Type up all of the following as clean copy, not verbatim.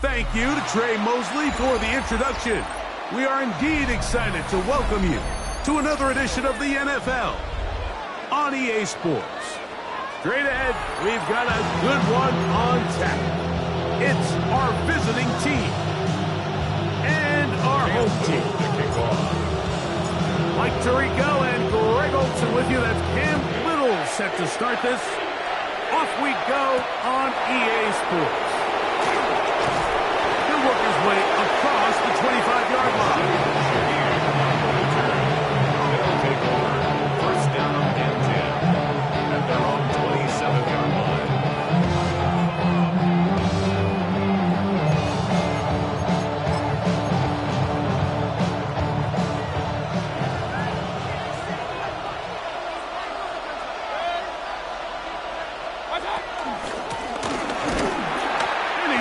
Thank you to Trey Mosley for the introduction. We are indeed excited to welcome you to another edition of the NFL on EA Sports. Straight ahead, we've got a good one on tap. It's our visiting team and our home team. Mike Tirico and Greg Olsen with you. That's Cam Little set to start this. Off we go on EA Sports. He'll work his way across the 25-yard line. They'll take over. First down and 10 at their own 27-yard line.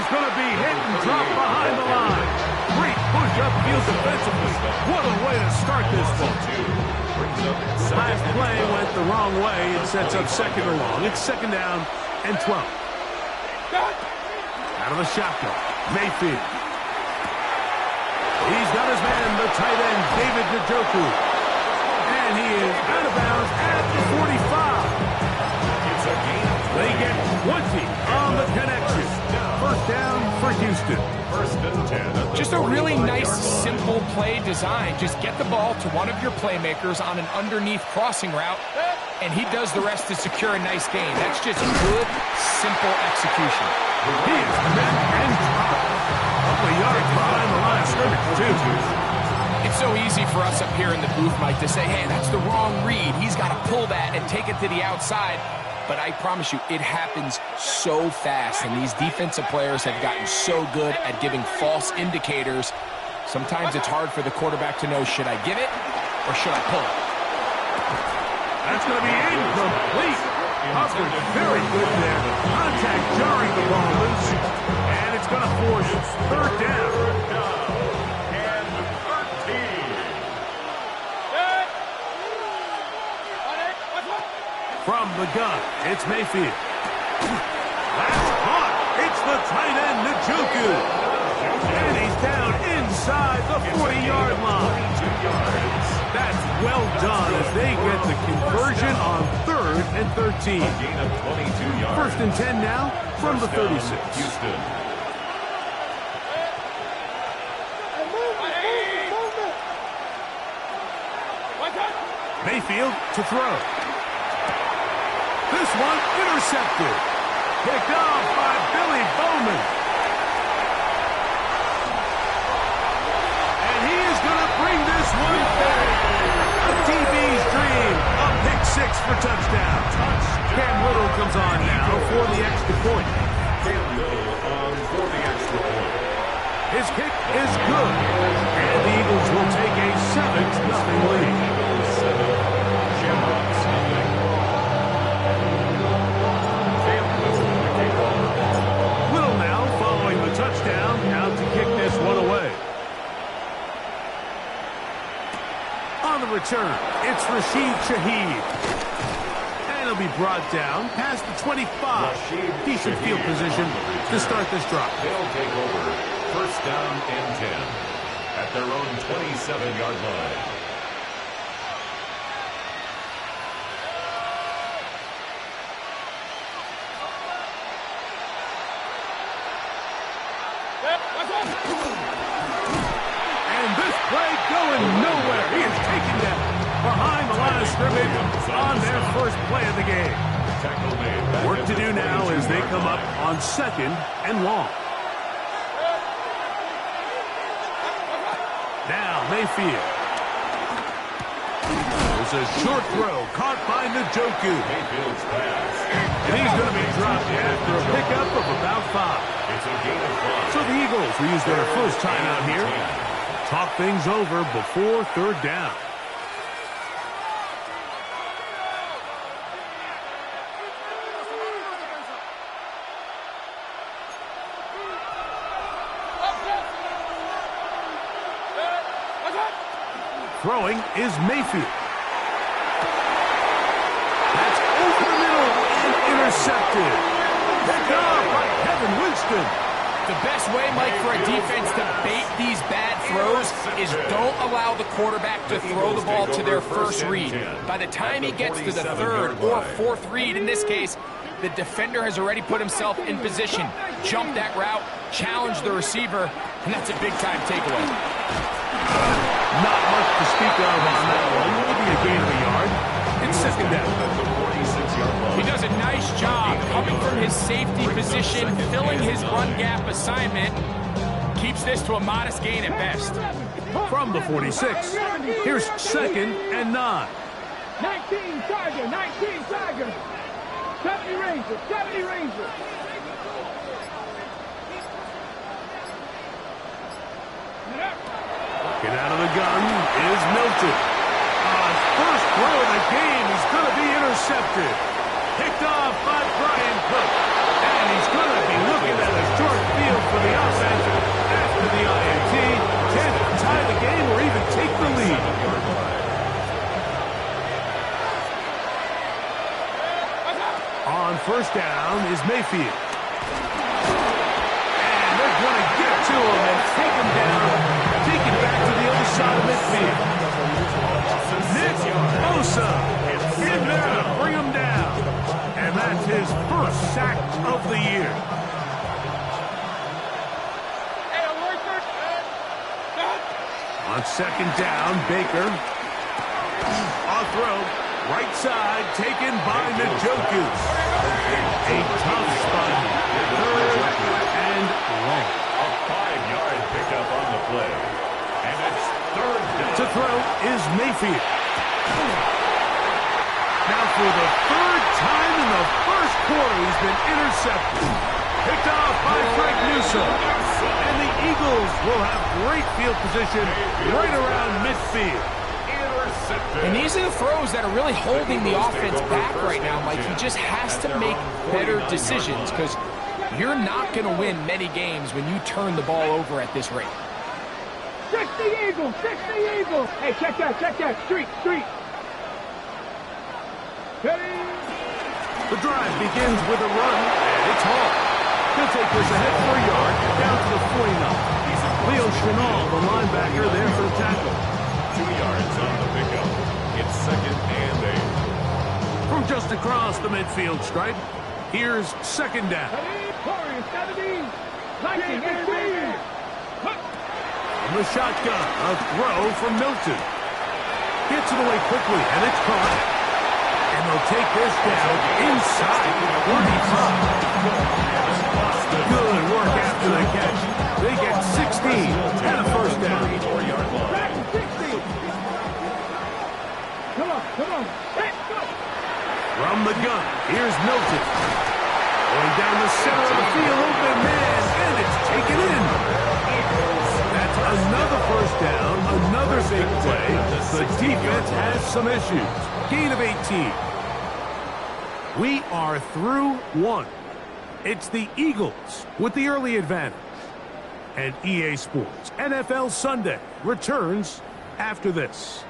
Going to be hit and dropped behind the line. Great push-up field defensively. What a way to start this one. Last play went the wrong way. It sets up second and long. It's second down and 12. Out of the shotgun, Mayfield. He's got his man, the tight end, David Njoku. And he is out of bounds at the 45. It's a gain of 20. They get 20 on the connection. First down for Houston. First and 10. Just a really nice, simple play design. Just get the ball to one of your playmakers on an underneath crossing route, and he does the rest to secure a nice gain. That's just good, simple execution. He is met and dropped. A couple of yards behind the line of scrimmage, too. It's so easy for us up here in the booth, Mike, to say, hey, that's the wrong read. He's got to pull that and take it to the outside. But I promise you, it happens so fast, and these defensive players have gotten so good at giving false indicators. Sometimes it's hard for the quarterback to know, should I give it or should I pull it? That's going to be incomplete. Hubbard, very good there. Contact jarring the ball loose, and it's going to force third down. From the gun, it's Mayfield. That's caught. It's the tight end, Njoku. And he's down inside the 40-yard line. That's well done as they get the conversion on 3rd and 13. First and 10 now from the 36. Houston. Mayfield to throw. This one intercepted. Picked off by Billy Bowman. And he is going to bring this one back. A DB's dream. A pick six for touchdown. Cam Little comes on now for the extra point. Cam Little on for the extra point. His kick is good. And the Eagles will take a 7-0 lead. Touchdown, out to kick this one away. On the return, it's Rashid Shaheed. And he'll be brought down past the 25. Decent field position to start this drive. They'll take over first down and 10 at their own 27-yard line. And this play going nowhere. He is taken down behind the line of scrimmage on their first play of the game. Work to do now as they come up on second and long. Now Mayfield. There's a short throw caught by Njoku. Mayfield's pass. And he's going to be dropped after a pickup of about 5. It's a gain of 5. So the Eagles will use their first timeout here. Talk things over before third down. Throwing is Mayfield. That's over the middle and intercepted. Picked off by Kevin Winston. The best way, Mike, for a defense to bait these bad throws is don't allow the quarterback to throw the ball to their first read. By the time he gets to the third or fourth read, in this case, the defender has already put himself in position, jumped that route, challenged the receiver, and that's a big-time takeaway. Not much to speak of on that one. Maybe a gain of a yard. It's second down. He does a nice job coming from his safety position, filling his run gap assignment. Keeps this to a modest gain at best. From the 46, here's second and 9. 19 Tiger, 19 Tiger. 70 Rangers, 70 Rangers. Get out of the gun is Milton. First throw of the game is going to be intercepted. Picked off by Brian Cook. And he's going to be looking at a short field for the offense after the INT. Can't tie the game or even take the lead. On first down is Mayfield. And they're going to get to him and take him down. Take it back to the other side of midfield. Nick Bosa in there to bring him down. And that's his first sack of the year. On second down, Baker. On throw. Right side, taken by Njoku. A tough spot. Third and long. A 5-yard pickup on the play. And it's third down. To throw is Mayfield. Now for the third time in the first quarter, he's been intercepted. Picked off by Greg Newsome. And the Eagles will have great field position right around midfield. And these are the throws that are really holding the offense back right now, Mike. He just has to make better decisions because you're not going to win many games when you turn the ball over at this rate. 60 Eagles, 60 Eagles. Hey, check that, street. Ready? The drive begins with a run, and it's Hall. He'll take this ahead for a yard, down to the 49. Leo Chenal, the linebacker, there for the tackle. 2 yards on the pickup. It's second and 8. From just across the midfield stripe, here's second down. Corey, 70. 19, 18. From the shotgun, a throw from Milton. Gets it away quickly, and it's caught. And they'll take this down inside the 35. Good work after the catch. They get 16 and a first down. Back to 60. Come on. Hey, go. From the gun, here's Milton. Going down the center of the field, open man, and it's taken in. That's another first down, another big play. The defense has some issues. Gain of 18. We are through one. It's the Eagles with the early advantage. And EA Sports NFL Sunday returns after this.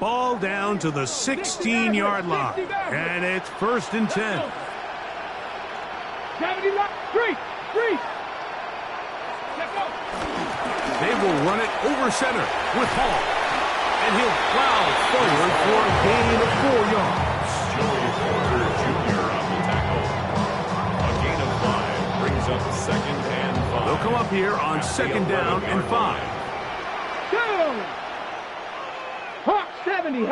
Ball down to the 16-yard line. And it's first and 10. 70 left. Street. They will run it over center with Hall. And he'll plow forward for a gain of 4 yards. Joey Porter Jr. on the tackle. A gain of 5 brings up second and 5. They'll come up here on second down and 5. Go! Hawk 70.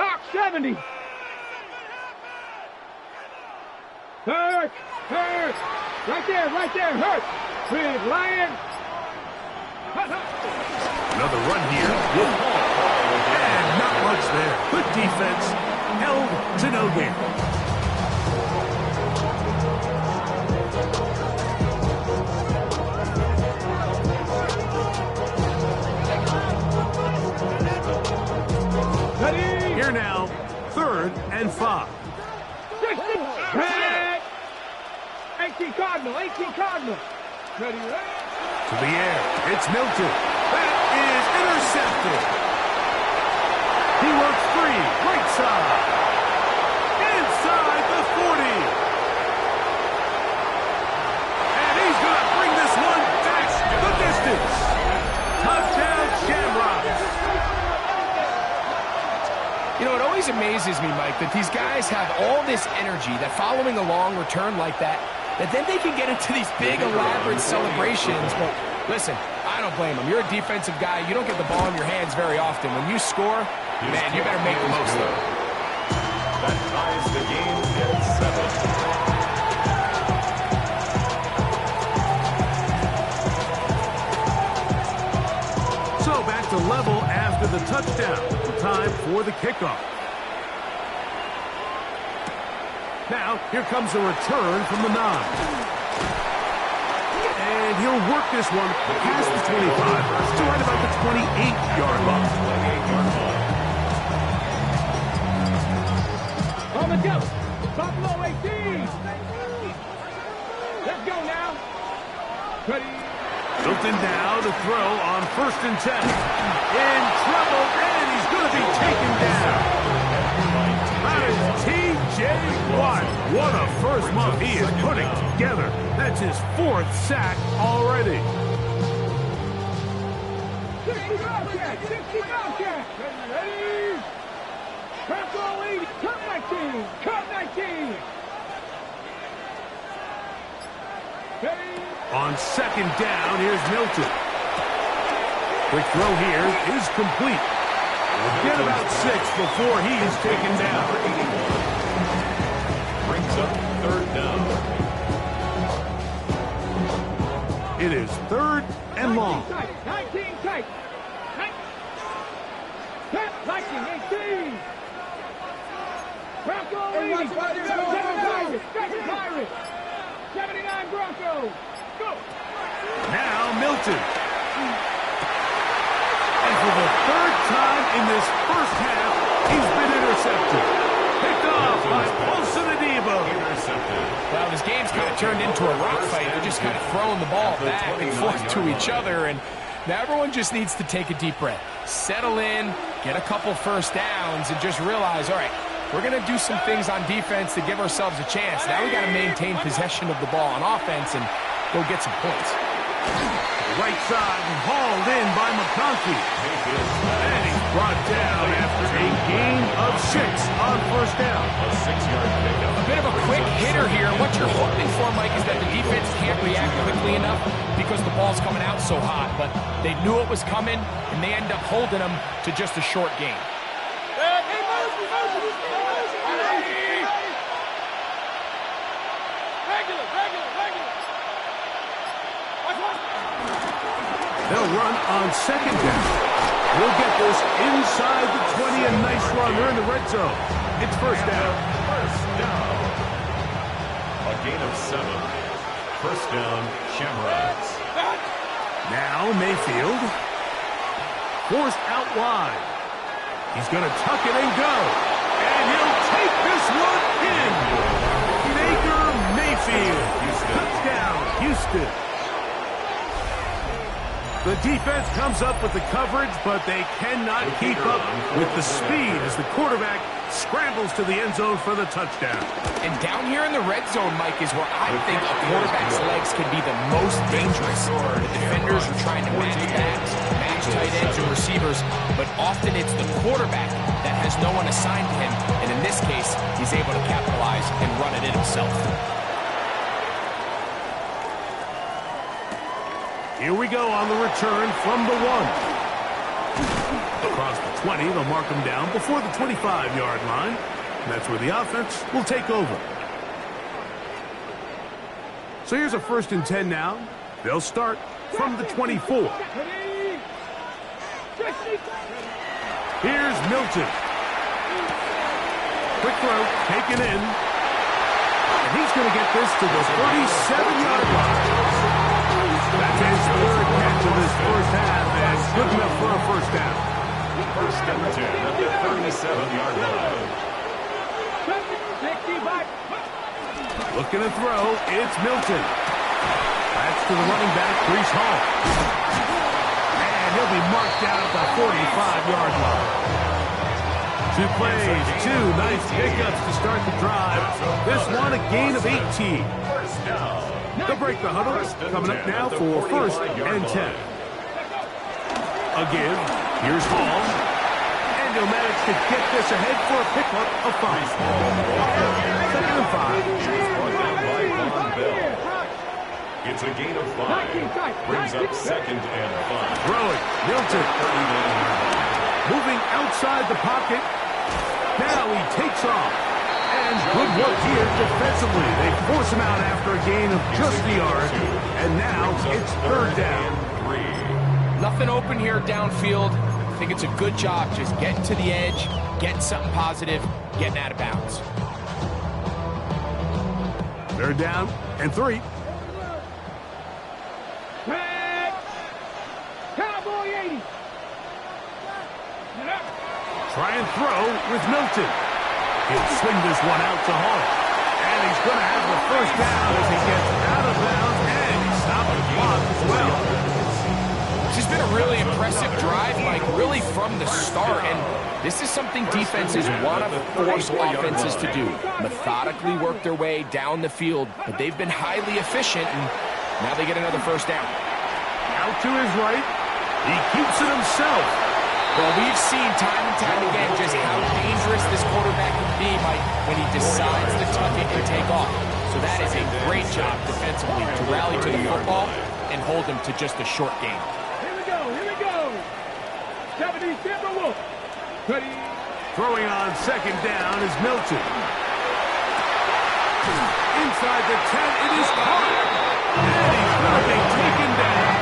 Hurt. Right there, Hurt. Big Lion. Another run here with Hall. And not much there. Good defense. Held to no gain. Ready? Here now, third and 5. 18 Cardinal. Ready? To the air, it's Milton. always amazes me, Mike, that these guys have all this energy, that following a long return like that then they can get into these big, elaborate celebrations. But listen, I don't blame them. You're a defensive guy. You don't get the ball in your hands very often. When you score, man, you better make the most of it. That ties the game at 7. So back to level after the touchdown. Time for the kickoff. Now, here comes a return from the 9. And he'll work this one past the 25 to right about the 28-yard line. On the go. Buffalo 18. Let's go now. Ready. Hilton down to throw on 1st and 10. In trouble, and he's going to be taken down. That is T.J. Watt. What a first month he is putting together. That's his 4th sack already. 60 Bobcat. 60 Bobcat. Ready. Bronco lead. Cut 19. Cut 19. Ready. On 2nd down, here's Milton. Quick throw here is complete. We'll get about 6 before he is taken down. Brings up 3rd down. It is 3rd and long. 19 tight. 19, 18. Bronco leading. 7 Pirates. 79 Broncos. Go. Now Milton. And for the 3rd time in this first half, he's been intercepted. Picked off by Paulson Adebo. Intercepted. Well, this game's kind of turned into a rock fight. They're just kind of throwing the ball back and forth to each other, and now everyone just needs to take a deep breath. Settle in, get a couple first downs, and just realize, all right, we're going to do some things on defense to give ourselves a chance. Now we got to maintain possession of the ball on offense and go get some points. Right side and hauled in by McConkey. And he's brought down after a gain of 6 on 1st down. A 6-yard pickup. A bit of a quick hitter here. What you're hoping for, Mike, is that the defense can't react quickly enough because the ball's coming out so hot. But they knew it was coming, and they end up holding them to just a short gain. They'll run on 2nd down. We'll get this inside the 20, a nice run. They're in the red zone. It's 1st down. 1st down. A gain of 7. 1st down, Shamrocks. Now Mayfield. Forced out wide. He's going to tuck it and go. And he'll take this one in. Baker Mayfield. Touchdown, Houston. The defense comes up with the coverage, but they cannot keep up with the speed as the quarterback scrambles to the end zone for the touchdown. And down here in the red zone, Mike, is where I think a quarterback's legs can be the most dangerous. The defenders are trying to match backs, match tight ends and receivers, but often it's the quarterback that has no one assigned to him, and in this case, he's able to capitalize and run it in himself. Here we go on the return from the 1. Across the 20, they'll mark him down before the 25-yard line. And that's where the offense will take over. So here's a 1st and 10 now. They'll start from the 24. Here's Milton. Quick throw, taken in. And he's going to get this to the 37-yard line. That's his 3rd catch of this first half, and good enough for a 1st down. 1st and 10 at the 37-yard line. Looking to throw, it's Milton. That's to the running back, Breece Hall. And he'll be marked down at the 45-yard line. 2 plays, 2 nice pickups to start the drive. This one a gain of 18. 1st down. They'll break the huddle. Coming up now for 1st and 10. Again, here's Hall. And he'll manage to get this ahead for a pickup of 5. Second and 5. Brought down by Von Bell. It's a gain of 5. Brings up second and 5. Throwing, Milton. Moving outside the pocket. Now he takes off. And good work here defensively. They force him out after a gain of just the yard. And now it's third down. Nothing open here downfield. I think it's a good job just getting to the edge, getting something positive, getting out of bounds. Third down and 3. Cowboy 80. Try and throw with Milton. He'll swing this one out to Hall. And he's going to have the first down as he gets out of bounds. And he stopped the clock as well. This has been a really impressive drive, Mike, really from the start. And this is something defenses want to force offenses to do. Methodically work their way down the field. But they've been highly efficient, and now they get another first down. Out to his right. He keeps it himself. Well, we've seen time and time again just how dangerous this quarterback can be, Mike, when he decides to tuck it and take off. So that is a great job defensively to rally to the football and hold him to just a short game. Here we go. 70 Timberwolf. Ready. Throwing on second down is Milton. Inside the 10, it is caught. And he's going to be taken down.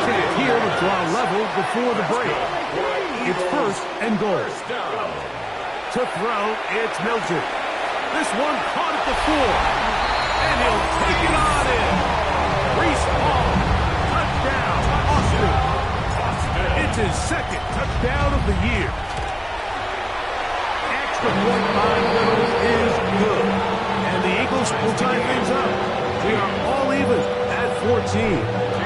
Chance here to draw level before the break. It's first and goal. To throw, it's Milton. This one caught at the 4. And he'll take it on in. Breece Hall. Touchdown, Austin. It's his second touchdown of the year. Extra point line is good. And the Eagles will tie things up. We are all even at 14.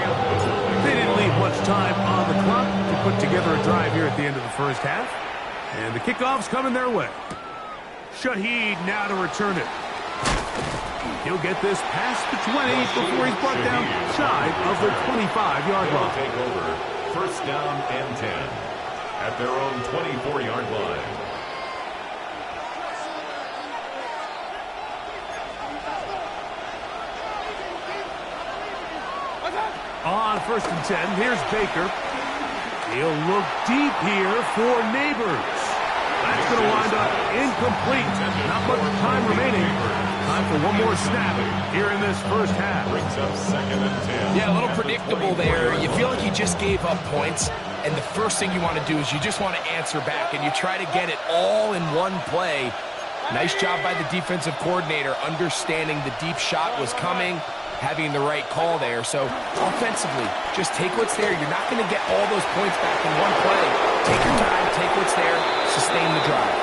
They didn't leave much time on the clock to put together a drive here at the end of the first half. And the kickoff's coming their way. Shaheed now to return it. He'll get this past the 20 before he's brought down shy of the 25-yard line. Take over. First down and 10 at their own 24-yard line. On first and 10, here's Baker. He'll look deep here for Neighbors. That's going to wind up incomplete. Not much time remaining. Time for one more snap here in this first half. Brings up second and 10. Yeah, a little predictable there. You feel like you just gave up points, and the first thing you want to do is you just want to answer back, and you try to get it all in one play. Nice job by the defensive coordinator understanding the deep shot was coming, having the right call there. So offensively, just take what's there. You're not going to get all those points back in one play. Take your time, take what's there, sustain the drive.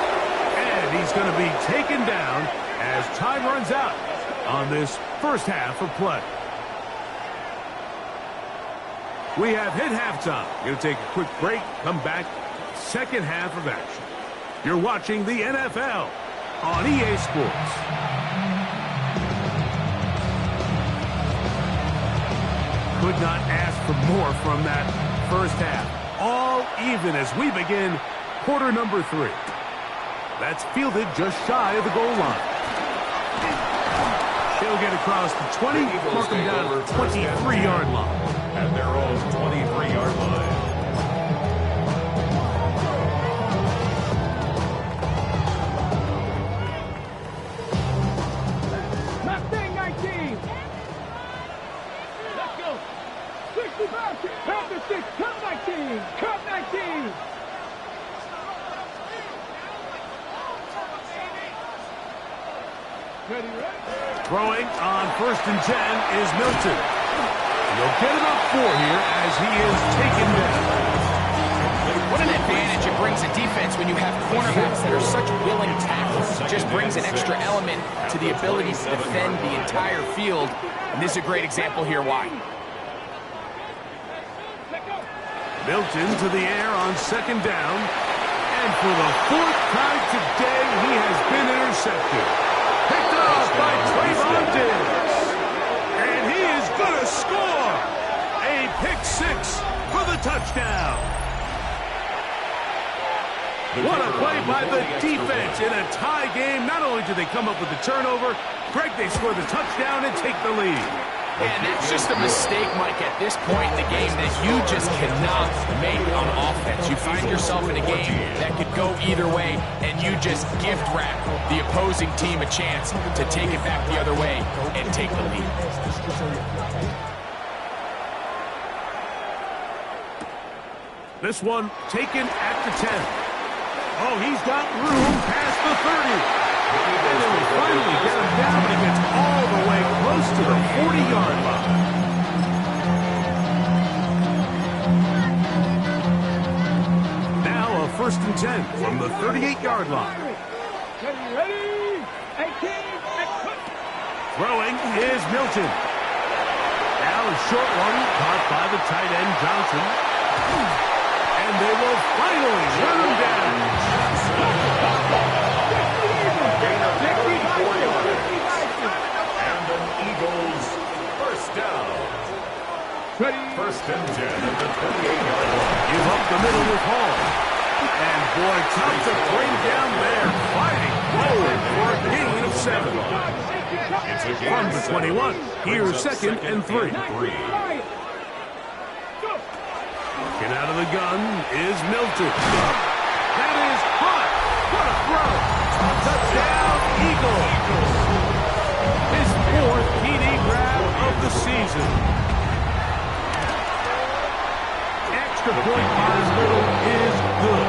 And he's going to be taken down as time runs out on this first half of play. We have hit halftime. Going to take a quick break, come back, second half of action. You're watching the NFL on EA Sports. Could not ask for more from that first half. All even as we begin quarter number 3. That's fielded just shy of the goal line. He'll get across the 20, mark him down to the 23-yard line. At their own 23-yard line. Mustang 19. Let's go. 65. Count the 6. Count 19. Count 19. Ready, right? Throwing on first and 10 is Milton. He'll get it up 4 here as he is taken down. What an advantage it brings a defense when you have cornerbacks that are such willing tackles. It just brings an extra element to the ability to defend the entire field. And this is a great example here why. Milton to the air on second down. And for the 4th time today, he has been intercepted. Picked off by Trayvon Diggs. And he is going to score. A pick 6 for the touchdown. What a play by the defense in a tie game. Not only did they come up with the turnover, Greg, they score the touchdown and take the lead. And that's just a mistake, Mike, at this point in the game that you just cannot make on offense. You find yourself in a game that could go either way, and you just gift wrap the opposing team a chance to take it back the other way and take the lead. This one taken at the 10. Oh, he's got room past the 30. And then we finally get him down, but he gets all the way close to the 40-yard line. Now a 1st and 10 from the 38-yard line. Ready? 18, Throwing is Milton. Now a short one caught by the tight end Johnson. And they will finally run him down. And an Eagles first down. First and 10 at the 38-yard line. Give up the middle with Hall. And boy, tough to bring down there. Fighting forward for a gain of 7. It's a gain From of the 7. 21, here's 2nd and 3. Looking out of the gun is Milton. That is hot. What a throw. Touchdown, Eagles. His 4th TD grab of the season. Extra point hospital is good.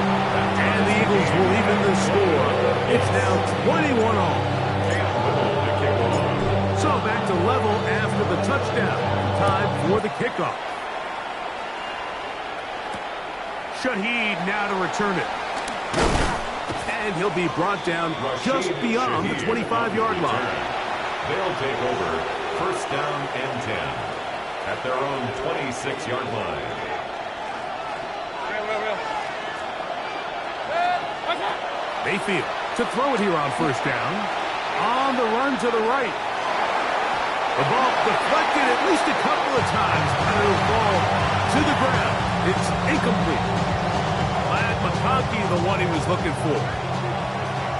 And the Eagles will even the score. It's now 21 all. So back to level after the touchdown. Time for the kickoff. Shaheed now to return it. And he'll be brought down just beyond the 25-yard line. They'll take over 1st down and 10 at their own 26-yard line. Mayfield to throw it here on 1st down. On the run to the right. The ball deflected at least a couple of times. And it'll fall to the ground. It's incomplete. Glad McConkey the one he was looking for.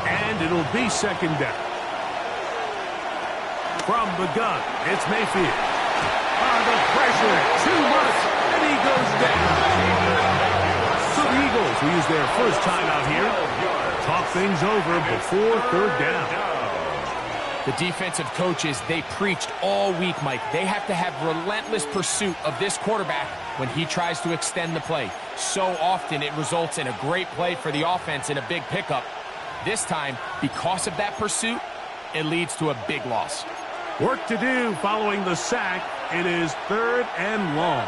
And it'll be 2nd down. From the gun, it's Mayfield. The pressure, too much, and he goes down. So the Eagles will use their first time out here. Talk things over before 3rd down. The defensive coaches, they preached all week, Mike. They have to have relentless pursuit of this quarterback when he tries to extend the play. So often it results in a great play for the offense and a big pickup. This time, because of that pursuit, it leads to a big loss. Work to do following the sack. It is 3rd and long.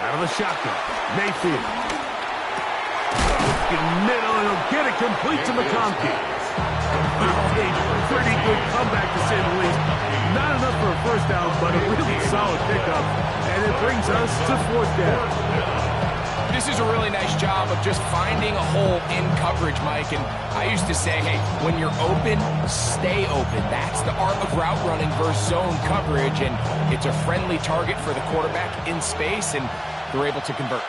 Out of the shotgun, Mayfield. In middle, and he'll get it complete to McConkey. A pretty good comeback, to say the least. Not enough for a 1st down, but a really solid pickup. And it brings us to 4th down. This is a really nice job of just finding a hole in coverage, Mike. And I used to say, hey, when you're open, stay open. That's the art of route running versus zone coverage. And it's a friendly target for the quarterback in space, and they're able to convert.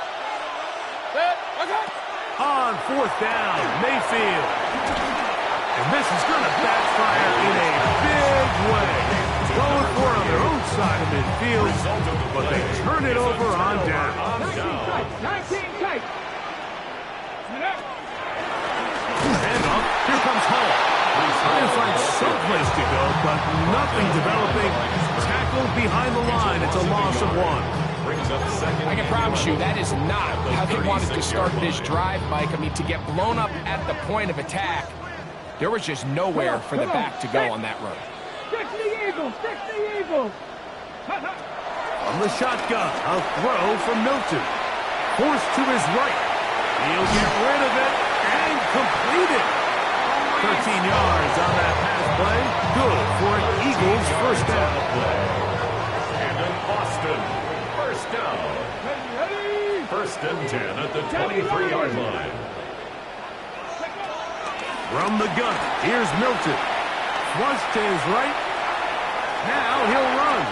On 4th down, Mayfield. And this is going to backfire in a big way. Going for it on their own side of midfield, but they turn it over on down. 19 tight. And up, here comes Hall. Trying to find someplace to go, but nothing developing. Tackled behind the line. It's a loss of 1. I can promise you that is not how they wanted to start this drive, Mike. I mean, to get blown up at the point of attack, there was just nowhere for the back to go on that run. Stick the Eagles! Stick the Eagles! On the shotgun, a throw from Milton. Forced to his right. He'll get rid of it and complete it. 13 yards on that pass play. Good for an Eagles 1st down. And in Boston, 1st down. 1st and 10 at the 23-yard line. From the gun, here's Milton. Flush to his right. Now he'll run.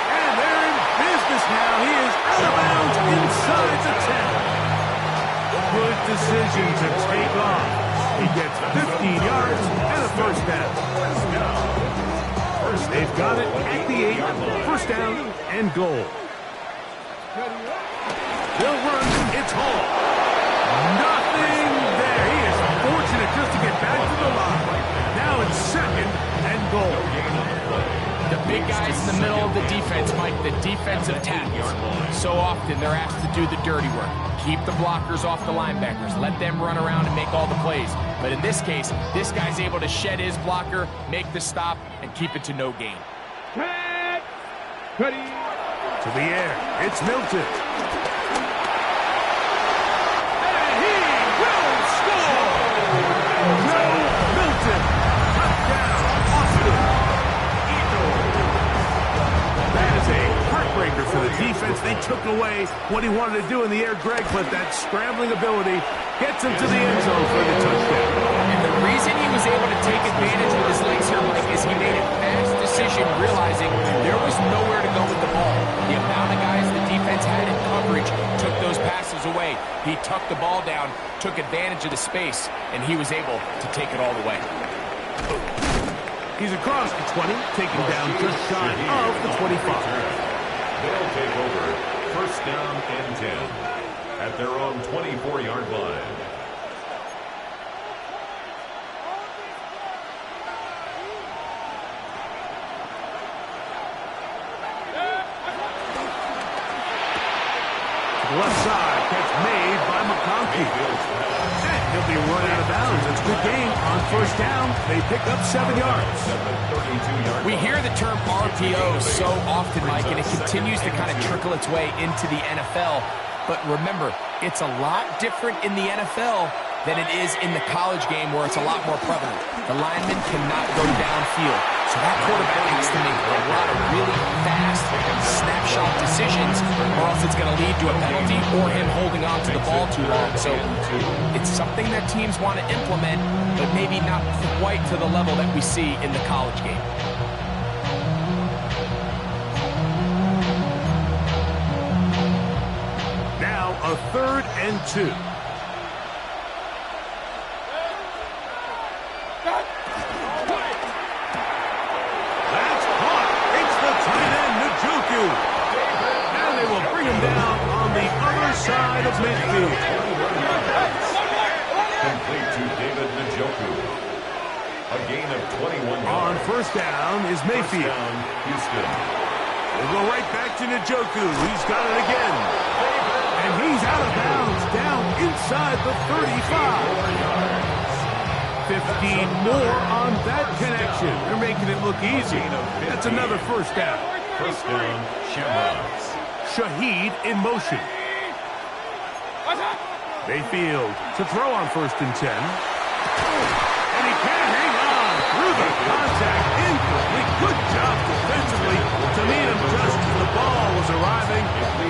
And they're in business now. He is out of bounds inside the 10. Good decision position to take off. He gets 15 yards and a first down. They've got it at the 8, first down and goal. They'll run, it's Hall. Nothing there. He is fortunate just to get back to the line. Now it's second and goal. The big guys in the middle of the defense, Mike, the defensive tackles. So often they're asked to do the dirty work. Keep the blockers off the linebackers. Let them run around and make all the plays. But in this case, this guy's able to shed his blocker, make the stop, and keep it to no gain. Ready. To the air, it's Milton. And he will score! Joe Milton, touchdown, Austin. That is a heartbreaker for the defense. They took away what he wanted to do in the air, Greg, but that scrambling ability gets him to the end zone for the touchdown. And the reason he was able to take advantage with his legs here, Mike, is he made a fast decision realizing there was nowhere to go with the ball. The amount of guys the defense had in coverage took those passes away. He tucked the ball down, took advantage of the space, and he was able to take it all the way. He's across the 20, taken down just shy of the 25. They'll take over first down and 10 at their own 24-yard line. Left side, catch made by McConkey. And he'll be run out of bounds. It's a good game on first down. They pick up 7 yards. We hear the term RPO so often, Mike, and it continues to kind of trickle its way into the NFL. But remember, it's a lot different in the NFL than it is in the college game where it's a lot more prevalent. The lineman cannot go downfield. So that quarterback has to make a lot of really fast snapshot decisions, or else it's going to lead to a penalty or him holding on to the ball too long. So it's something that teams want to implement, but maybe not quite to the level that we see in the college game. Now a 3rd and 2. And they will bring him down on the other side of midfield. Complete to David Njoku. A gain of 21 yards. On first down is Mayfield. First down, Houston. We'll go right back to Njoku. He's got it again. And he's out of bounds, down inside the 35. 15 more on that connection. They're making it look easy. That's another first down. First down, Shamrocks. Shaheed in motion. Mayfield to throw on first and 10. And he can't hang on through the contact. Incomplete. Good job defensively to meet him just as the ball was arriving.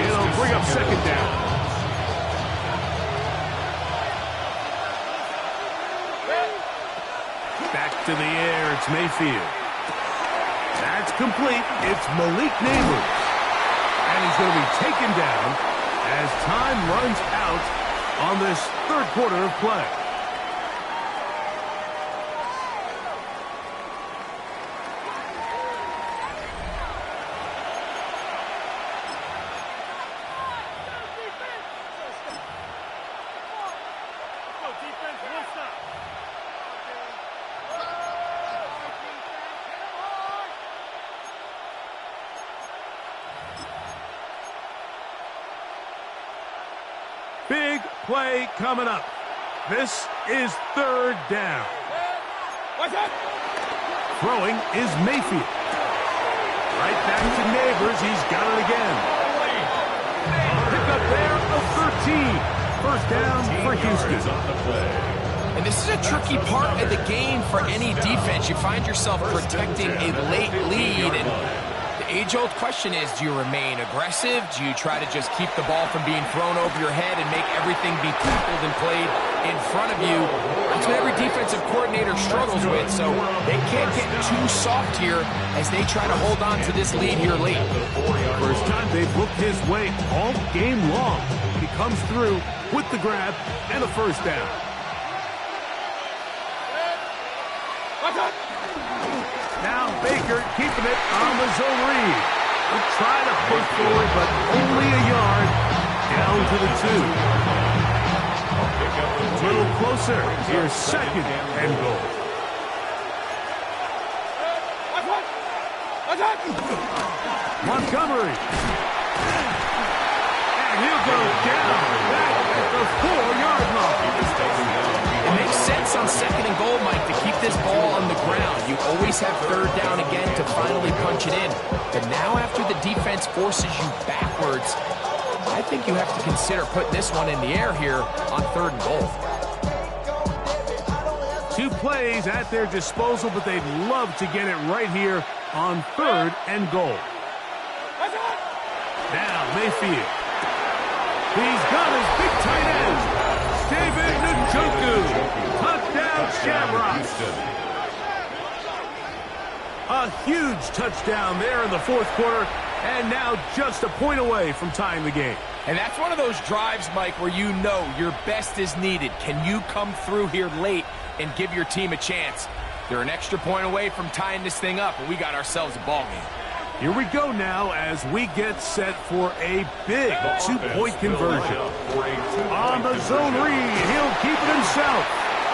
It'll bring up second down. Back to the air. It's Mayfield. That's complete. It's Malik Neighbors. And he's going to be taken down as time runs out on this 3rd quarter of play. Big play coming up. This is 3rd down. Throwing is Mayfield. Right back to Neighbors. He's got it again. Pick up there of 13. First down for Houston. And this is a tricky part of the game for any defense. You find yourself protecting a late lead, and age-old question is, do you remain aggressive? Do you try to just keep the ball from being thrown over your head and make everything be tackled and played in front of you? That's what every defensive coordinator struggles with, so they can't get too soft here as they try to hold on to this lead here late. First time they've looked his way all game long. He comes through with the grab and a first down. Now Baker keeping it on the zone read. He'll try to push forward, but only a yard down to the 2. A little closer. Here's second and goal. Montgomery. And he'll go down back at the 4-yard line. It makes sense on second and goal, Mike, to keep this ball on the ground. You always have third down again to finally punch it in. But now after the defense forces you backwards, I think you have to consider putting this one in the air here on third and goal. 2 plays at their disposal, but they'd love to get it right here on third and goal. Now Mayfield. He's got his big tight end, David Njoku. Touchdown, Shamrocks. A huge touchdown there in the fourth quarter, and now just a point away from tying the game. And that's one of those drives, Mike, where you know your best is needed. Can you come through here late and give your team a chance? They're an extra point away from tying this thing up, and we got ourselves a ball game. Here we go now as we get set for a big 2-point conversion. On the zone read, he'll keep it himself.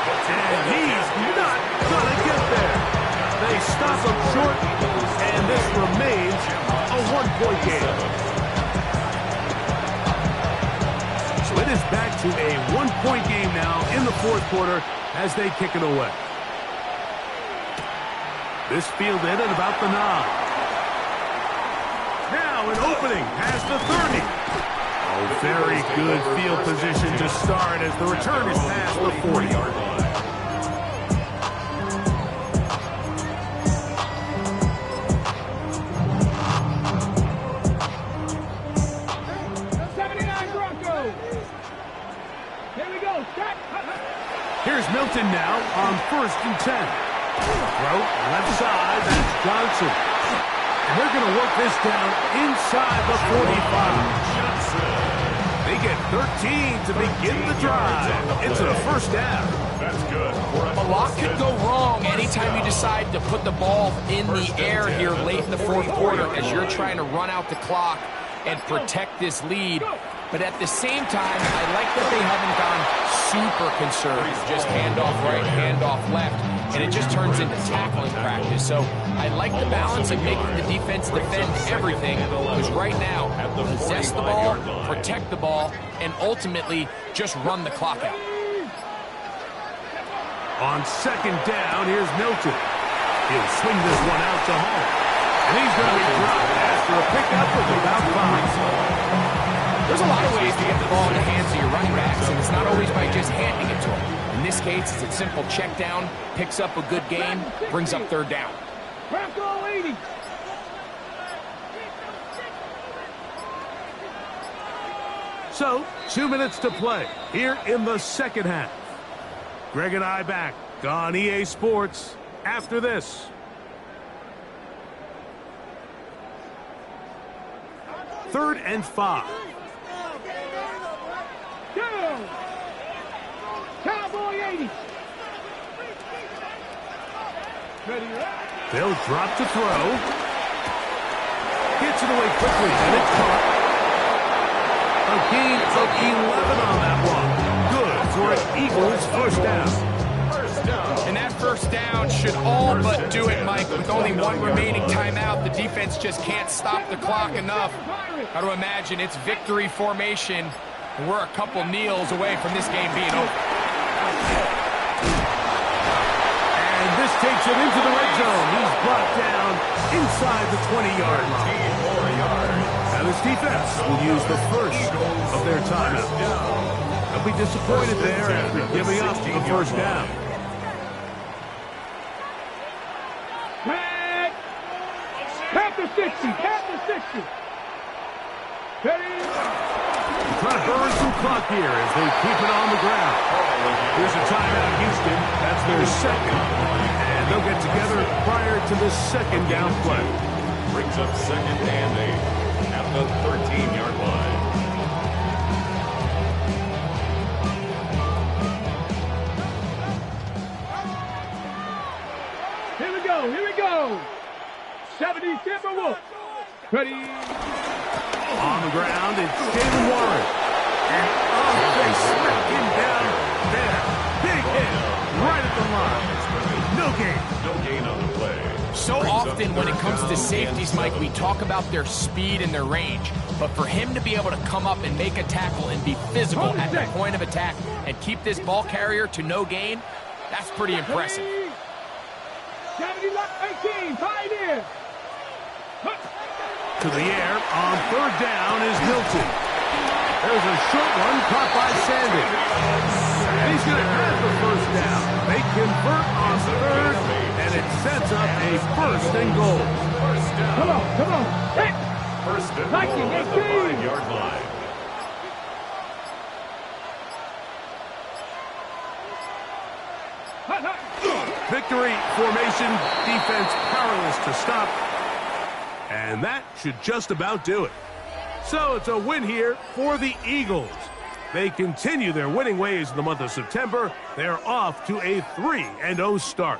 And he's not going to get there. They stop him short, and this remains a 1-point game. So it is back to a 1-point game now in the fourth quarter as they kick it away. This fielded at about the 9. Now an opening past the 30. Oh, very good field position to start as the return is past the 40-yard line. Here's Milton now on 1st and 10. Throw left side, that's Johnson. And they're going to work this down inside the 45. They get 13 to begin the drive. It's a first down. That's good. A lot could go wrong anytime you decide to put the ball in the air here late in the fourth quarter as you're trying to run out the clock and protect this lead. But at the same time, I like that they haven't gone super conservative. Just handoff right, handoff left, and it just turns into tackling practice. So I like the balance of making the defense defend everything, because right now, possess the ball, protect the ball, and ultimately just run the clock out. On second down, here's Milton. He'll swing this one out to home. And he's going to be dropped after a pickup of about 5. There's a lot of ways to get the ball in the hands of your running backs, and it's not always by just handing it to them. In this case, it's a simple check down, picks up a good gain, brings up third down. Bronco 80. So, 2 minutes to play here in the second half. Greg and I back on EA Sports after this. Third and 5. Cowboy 80. They'll drop to throw. Gets it away quickly, and it's caught. A gain of 11 on that one. Good for an Eagles first down. And that first down should all but do it, Mike. With only one remaining timeout, the defense just can't stop the clock enough. Got to imagine it's victory formation, and we're a couple kneels away from this game being over. And this takes him into the red zone. He's brought down inside the 20-yard line. Now this defense will use the first of their timeout. They'll be disappointed there after giving up the first down. Panthers 60. At the 60. Ready? Trying to burn some clock here as they keep it on the ground. Here's a timeout, Houston. That's their second. And they'll get together prior to the second down play. Brings up 2nd and 8 at the 13-yard line. Here we go. 70 Timberwolves. Ready? On the ground, it's Jaylen Warren. And they smack him down there. Big hit right at the line. No gain. No gain on the play. So often when it comes to safeties, Mike, we talk about their speed and their range. But for him to be able to come up and make a tackle and be physical at the point of attack and keep this ball carrier to no gain, that's pretty impressive. 70-18, tied in. To the air on 3rd down is Milton. There's a short one caught by Sandy. And he's going to have the 1st down. They convert on 3rd, and it sets up a 1st and goal. Come on. Hit. 1st and goal at the 5-yard line. Victory formation, defense powerless to stop. And that should just about do it. So it's a win here for the Eagles. They continue their winning ways in the month of September. They're off to a 3-0 start.